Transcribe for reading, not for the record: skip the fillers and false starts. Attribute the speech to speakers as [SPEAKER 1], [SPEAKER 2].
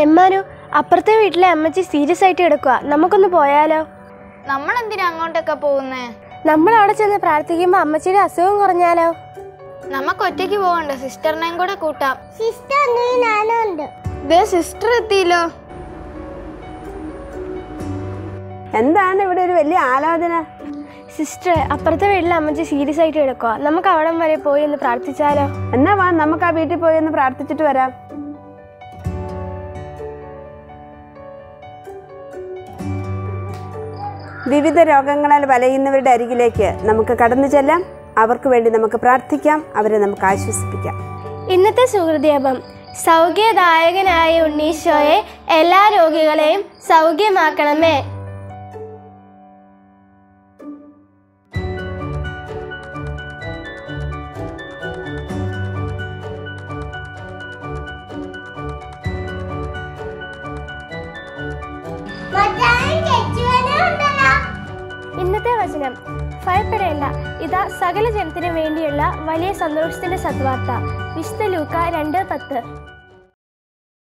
[SPEAKER 1] എമ്മാനു, അപ്പുറത്തെ വീട്ടിലെ അമ്മച്ചി സീരിയസ് ആയിട്ട് കിടക്കുക. നമുക്കൊന്ന് പോയാലോ?
[SPEAKER 2] നമ്മളെന്തിനാ അങ്ങോട്ടൊക്കെ പോകുന്നേ?
[SPEAKER 1] നമ്മൾ അവിടെ ചെന്ന് പ്രാർത്ഥിക്കുമ്പോ അമ്മച്ചിയുടെ അസുഖം കുറഞ്ഞാലോ?
[SPEAKER 2] നമുക്ക് ഒറ്റയ്ക്ക് പോകണ്ട, സിസ്റ്ററിനെയും കൂടെ കൂട്ടാം. സിസ്റ്റർ എത്തിയില്ലോ.
[SPEAKER 3] എന്താണ് ഇവിടെ ഒരു വലിയ ആലോചന?
[SPEAKER 1] സിസ്റ്റർ, അപ്പുറത്തെ വീട്ടിലെ അമ്മച്ചി സീരിയസ് ആയിട്ട് കിടക്കുക. നമുക്ക് അവിടം വരെ പോയി ഒന്ന് പ്രാർത്ഥിച്ചാലോ?
[SPEAKER 3] എന്നാ വാ, നമുക്ക് ആ വീട്ടിൽ പോയി ഒന്ന് പ്രാർത്ഥിച്ചിട്ട് വരാം. വിവിധ രോഗങ്ങളാൽ വലയുന്നവരുടെ അരികിലേക്ക് നമുക്ക് കടന്നു ചെല്ലാം. അവർക്ക് വേണ്ടി നമുക്ക് പ്രാർത്ഥിക്കാം, അവരെ നമുക്ക് ആശ്വസിപ്പിക്കാം.
[SPEAKER 1] ഇന്നത്തെ സുഹൃദീപം: സൗഖ്യദായകനായ ഉണ്ണീശോയെ, എല്ലാ രോഗികളെയും സൗഖ്യമാക്കണമേ. ഇന്നത്തെ വചനം: ഭയപ്പെടേണ്ട, ഇതാ സകല ജനത്തിനു വേണ്ടിയുള്ള വലിയ സന്തോഷത്തിന്റെ സദ്വാർത്ത. വിശുദ്ധ ലൂക്ക 2:10.